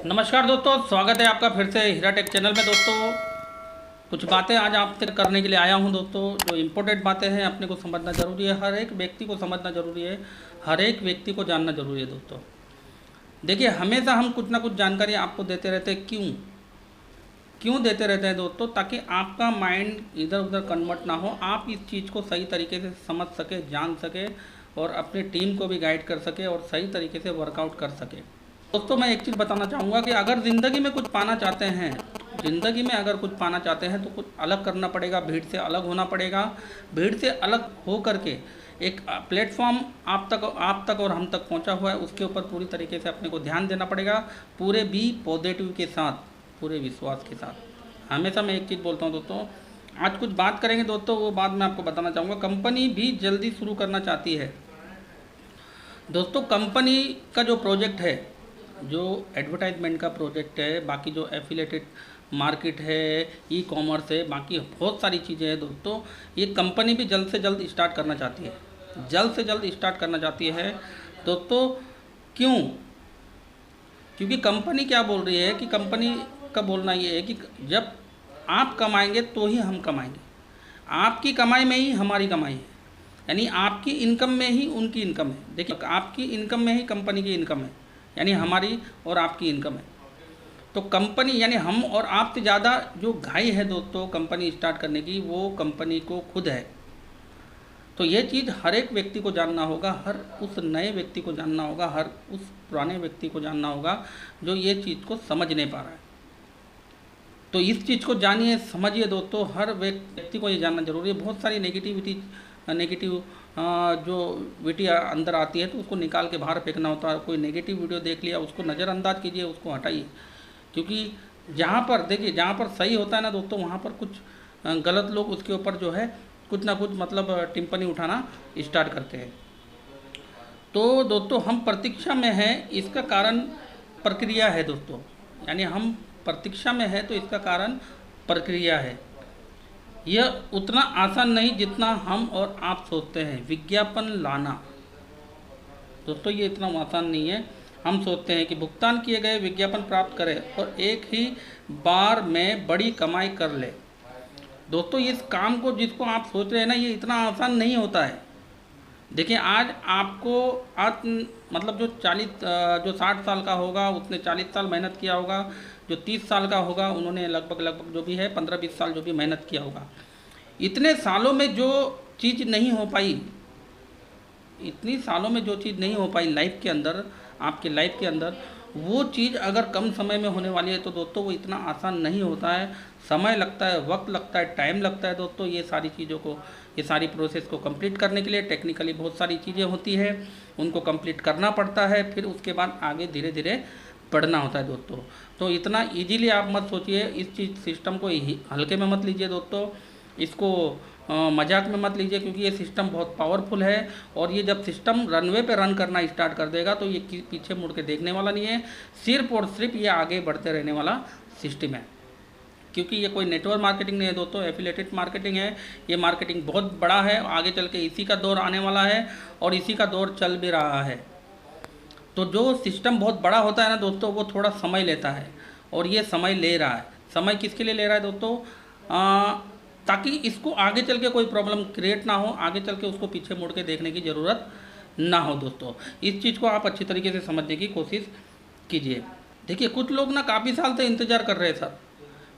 नमस्कार दोस्तों, स्वागत है आपका फिर से हीरा टेक चैनल में। दोस्तों कुछ बातें आज आपसे करने के लिए आया हूं दोस्तों। जो इम्पोर्टेंट बातें हैं अपने को समझना ज़रूरी है, हर एक व्यक्ति को समझना ज़रूरी है, हर एक व्यक्ति को जानना ज़रूरी है। दोस्तों देखिए, हमेशा हम कुछ ना कुछ जानकारी आपको देते रहते हैं। क्यों देते रहते हैं दोस्तों? ताकि आपका माइंड इधर उधर कन्वर्ट ना हो, आप इस चीज़ को सही तरीके से समझ सके, जान सके और अपनी टीम को भी गाइड कर सके और सही तरीके से वर्कआउट कर सके। दोस्तों मैं एक चीज़ बताना चाहूँगा कि अगर ज़िंदगी में कुछ पाना चाहते हैं, ज़िंदगी में अगर कुछ पाना चाहते हैं तो कुछ अलग करना पड़ेगा, भीड़ से अलग होना पड़ेगा। भीड़ से अलग हो करके एक प्लेटफॉर्म आप तक और हम तक पहुंचा हुआ है, उसके ऊपर पूरी तरीके से अपने को ध्यान देना पड़ेगा, पूरे बी पॉजिटिव के साथ, पूरे विश्वास के साथ। हमेशा मैं एक चीज़ बोलता हूँ दोस्तों, आज कुछ बात करेंगे दोस्तों, वो बात मैं आपको बताना चाहूँगा। कंपनी भी जल्दी शुरू करना चाहती है दोस्तों। कंपनी का जो प्रोजेक्ट है, जो एडवर्टाइजमेंट का प्रोजेक्ट है, बाकी जो एफिलेटेड मार्केट है, ई कॉमर्स है, बाकी बहुत सारी चीज़ें हैं दोस्तों, ये कंपनी भी जल्द से जल्द स्टार्ट करना चाहती है, जल्द से जल्द स्टार्ट करना चाहती है दोस्तों। क्योंकि कंपनी क्या बोल रही है कि कंपनी का बोलना ये है कि जब आप कमाएंगे तो ही हम कमाएंगे, आपकी कमाई में ही हमारी कमाई है, यानी आपकी इनकम में ही उनकी इनकम है। देखिए, आपकी इनकम में ही कंपनी की इनकम है, यानी हमारी और आपकी इनकम है। तो कंपनी यानी हम और आपसे ज़्यादा जो घाई है दोस्तों कंपनी स्टार्ट करने की, वो कंपनी को खुद है। तो ये चीज़ हर एक व्यक्ति को जानना होगा, हर उस नए व्यक्ति को जानना होगा, हर उस पुराने व्यक्ति को जानना होगा जो ये चीज़ को समझ नहीं पा रहा है। तो इस चीज़ को जानिए, समझिए दोस्तों, हर व्यक्ति को ये जानना जरूरी है। बहुत सारी नेगेटिव जो वीडियो अंदर आती है तो उसको निकाल के बाहर फेंकना होता है। कोई नेगेटिव वीडियो देख लिया, उसको नज़रअंदाज कीजिए, उसको हटाइए। क्योंकि जहाँ पर देखिए, जहाँ पर सही होता है ना दोस्तों, वहाँ पर कुछ गलत लोग उसके ऊपर जो है कुछ ना कुछ मतलब टिप्पणी उठाना स्टार्ट करते हैं। तो दोस्तों हम प्रतीक्षा में हैं, इसका कारण प्रक्रिया है दोस्तों, यानी हम प्रतीक्षा में है तो इसका कारण प्रक्रिया है। यह उतना आसान नहीं जितना हम और आप सोचते हैं। विज्ञापन लाना दोस्तों ये इतना आसान नहीं है। हम सोचते हैं कि भुगतान किए गए विज्ञापन प्राप्त करें और एक ही बार में बड़ी कमाई कर ले। दोस्तों इस काम को जिसको आप सोच रहे हैं ना, ये इतना आसान नहीं होता है। देखिए, आज आपको मतलब जो 60 साल का होगा उसने 40 साल मेहनत किया होगा, जो 30 साल का होगा उन्होंने लगभग जो भी है 15-20 साल जो भी मेहनत किया होगा। इतने सालों में जो चीज़ नहीं हो पाई, इतनी सालों में जो चीज़ नहीं हो पाई लाइफ के अंदर, आपके लाइफ के अंदर, वो चीज़ अगर कम समय में होने वाली है तो दोस्तों वो इतना आसान नहीं होता है। समय लगता है, वक्त लगता है, टाइम लगता है दोस्तों। ये सारी चीज़ों को, ये सारी प्रोसेस को कंप्लीट करने के लिए टेक्निकली बहुत सारी चीज़ें होती है, उनको कंप्लीट करना पड़ता है, फिर उसके बाद आगे धीरे धीरे बढ़ना होता है दोस्तों। तो इतना ईजीली आप मत सोचिए, इस चीज़ सिस्टम को हल्के में मत लीजिए दोस्तों, इसको मजाक में मत लीजिए, क्योंकि ये सिस्टम बहुत पावरफुल है। और ये जब सिस्टम रनवे पे रन करना स्टार्ट कर देगा तो ये पीछे मुड़ के देखने वाला नहीं है, सिर्फ और सिर्फ ये आगे बढ़ते रहने वाला सिस्टम है। क्योंकि ये कोई नेटवर्क मार्केटिंग नहीं है दोस्तों, एफिलिएटेड मार्केटिंग है। ये मार्केटिंग बहुत बड़ा है, आगे चल के इसी का दौर आने वाला है और इसी का दौर चल भी रहा है। तो जो सिस्टम बहुत बड़ा होता है ना दोस्तों, वो थोड़ा समय लेता है और ये समय ले रहा है। समय किसके लिए ले रहा है दोस्तों? ताकि इसको आगे चल के कोई प्रॉब्लम क्रिएट ना हो, आगे चल के उसको पीछे मुड़ के देखने की ज़रूरत ना हो दोस्तों। इस चीज़ को आप अच्छी तरीके से समझने की कोशिश कीजिए। देखिए, कुछ लोग ना काफ़ी साल से इंतज़ार कर रहे हैं सर,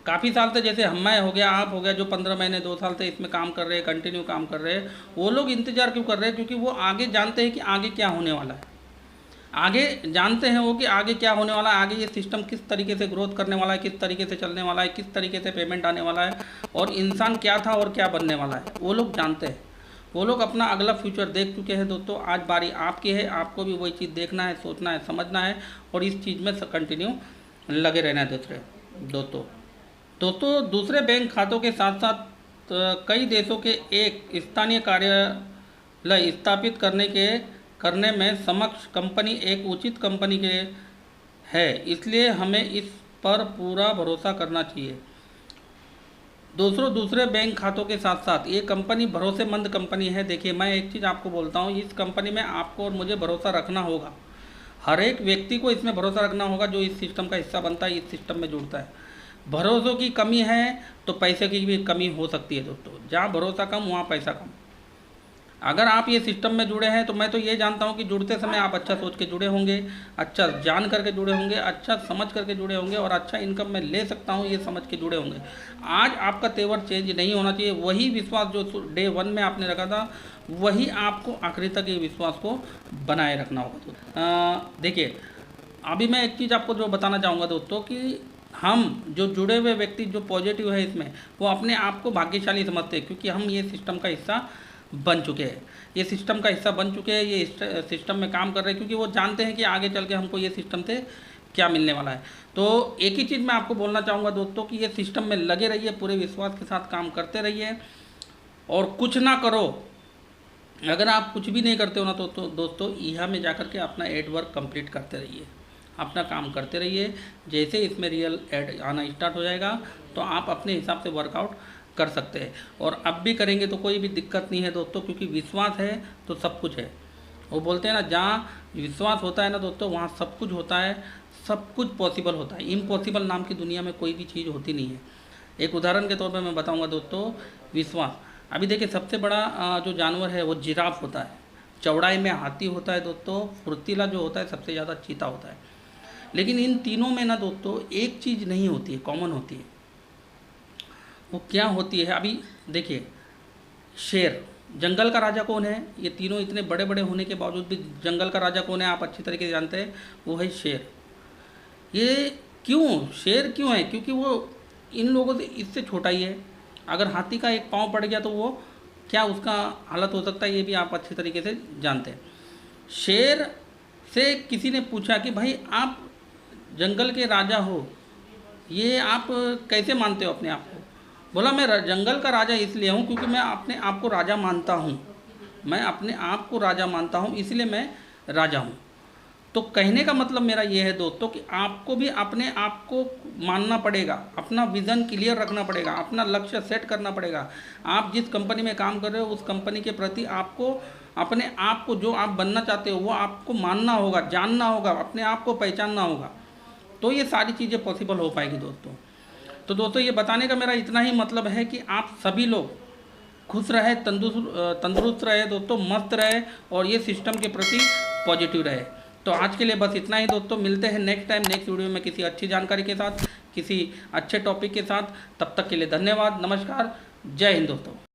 काफ़ी साल से, जैसे मैं हो गया, आप हो गया, जो 15 महीने 2 साल से इसमें काम कर रहे हैं, कंटिन्यू काम कर रहे हैं, वो लोग इंतज़ार क्यों कर रहे हैं? क्योंकि वो आगे जानते हैं कि आगे क्या होने वाला है, आगे जानते हैं वो कि आगे क्या होने वाला है, आगे ये सिस्टम किस तरीके से ग्रोथ करने वाला है, किस तरीके से चलने वाला है, किस तरीके से पेमेंट आने वाला है और इंसान क्या था और क्या बनने वाला है, वो लोग जानते हैं। वो लोग अपना अगला फ्यूचर देख चुके हैं दोस्तों। आज बारी आपकी है, आपको भी वही चीज़ देखना है, सोचना है, समझना है और इस चीज़ में कंटिन्यू लगे रहना है दोस्तों। दूसरे बैंक खातों के साथ साथ कई देशों के एक स्थानीय कार्यालय स्थापित करने में समक्ष कंपनी एक उचित कंपनी के है, इसलिए हमें इस पर पूरा भरोसा करना चाहिए। दूसरे बैंक खातों के साथ साथ ये कंपनी भरोसेमंद कंपनी है। देखिए, मैं एक चीज़ आपको बोलता हूँ, इस कंपनी में आपको और मुझे भरोसा रखना होगा। हर एक व्यक्ति को इसमें भरोसा रखना होगा जो इस सिस्टम का हिस्सा बनता है, इस सिस्टम में जुड़ता है। भरोसों की कमी है तो पैसे की भी कमी हो सकती है दोस्तों। जहाँ भरोसा कम वहाँ पैसा कम। अगर आप ये सिस्टम में जुड़े हैं तो मैं तो ये जानता हूँ कि जुड़ते समय आप अच्छा सोच के जुड़े होंगे, अच्छा जान करके जुड़े होंगे, अच्छा समझ करके जुड़े होंगे और अच्छा इनकम मैं ले सकता हूँ ये समझ के जुड़े होंगे। आज आपका तेवर चेंज नहीं होना चाहिए। वही विश्वास जो डे 1 में आपने रखा था वही आपको आखिरी तक ये विश्वास को बनाए रखना होगा। देखिए, अभी मैं एक चीज़ आपको जो बताना चाहूँगा दोस्तों कि हम जो जुड़े हुए व्यक्ति जो पॉजिटिव है इसमें, वो अपने आप को भाग्यशाली समझते हैं क्योंकि हम ये सिस्टम का हिस्सा बन चुके हैं। ये सिस्टम का हिस्सा बन चुके हैं, ये सिस्टम में काम कर रहे हैं क्योंकि वो जानते हैं कि आगे चल के हमको ये सिस्टम से क्या मिलने वाला है। तो एक ही चीज़ मैं आपको बोलना चाहूँगा दोस्तों कि ये सिस्टम में लगे रहिए, पूरे विश्वास के साथ काम करते रहिए और कुछ ना करो। अगर आप कुछ भी नहीं करते हो ना तो दोस्तों यहाँ में जा कर के अपना एड वर्क कंप्लीट करते रहिए, अपना काम करते रहिए। जैसे इसमें रियल एड आना स्टार्ट हो जाएगा तो आप अपने हिसाब से वर्कआउट कर सकते हैं और अब भी करेंगे तो कोई भी दिक्कत नहीं है दोस्तों, क्योंकि विश्वास है तो सब कुछ है। वो बोलते हैं ना, जहाँ विश्वास होता है ना दोस्तों वहाँ सब कुछ होता है, सब कुछ पॉसिबल होता है। इम्पॉसिबल नाम की दुनिया में कोई भी चीज़ होती नहीं है। एक उदाहरण के तौर पर मैं बताऊँगा दोस्तों, विश्वास। अभी देखिए, सबसे बड़ा जो जानवर है वो जिराफ होता है, चौड़ाई में हाथी होता है दोस्तों, फुर्तीला जो होता है सबसे ज़्यादा चीता होता है। लेकिन इन तीनों में ना दोस्तों एक चीज़ नहीं होती है, कॉमन होती है। वो क्या होती है? अभी देखिए, शेर, जंगल का राजा कौन है? ये तीनों इतने बड़े बड़े होने के बावजूद भी जंगल का राजा कौन है आप अच्छी तरीके से जानते हैं, वो है शेर। ये क्यों शेर क्यों है? क्योंकि वो इन लोगों से इससे छोटा ही है। अगर हाथी का एक पाँव पड़ गया तो वो क्या उसका हालत हो सकता है, ये भी आप अच्छी तरीके से जानते हैं। शेर से किसी ने पूछा कि भाई आप जंगल के राजा हो, ये आप कैसे मानते हो अपने आप को? बोला, मैं जंगल का राजा इसलिए हूँ क्योंकि मैं अपने आप को राजा मानता हूँ, मैं अपने आप को राजा मानता हूँ, इसलिए मैं राजा हूँ। तो कहने का मतलब मेरा ये है दोस्तों कि आपको भी अपने आप को मानना पड़ेगा, अपना विज़न क्लियर रखना पड़ेगा, अपना लक्ष्य सेट करना पड़ेगा। आप जिस कंपनी में काम कर रहे हो उस कंपनी के प्रति आपको अपने आप को, जो आप बनना चाहते हो वो आपको मानना होगा, जानना होगा, अपने आप को पहचानना होगा, तो ये सारी चीज़ें पॉसिबल हो पाएगी दोस्तों। तो दोस्तों, ये बताने का मेरा इतना ही मतलब है कि आप सभी लोग खुश रहे, तंदुरुस्त रहे दोस्तों, मस्त रहे और ये सिस्टम के प्रति पॉजिटिव रहे। तो आज के लिए बस इतना ही दोस्तों। मिलते हैं नेक्स्ट टाइम नेक्स्ट वीडियो में किसी अच्छी जानकारी के साथ, किसी अच्छे टॉपिक के साथ। तब तक के लिए धन्यवाद, नमस्कार, जय हिंद दोस्तों।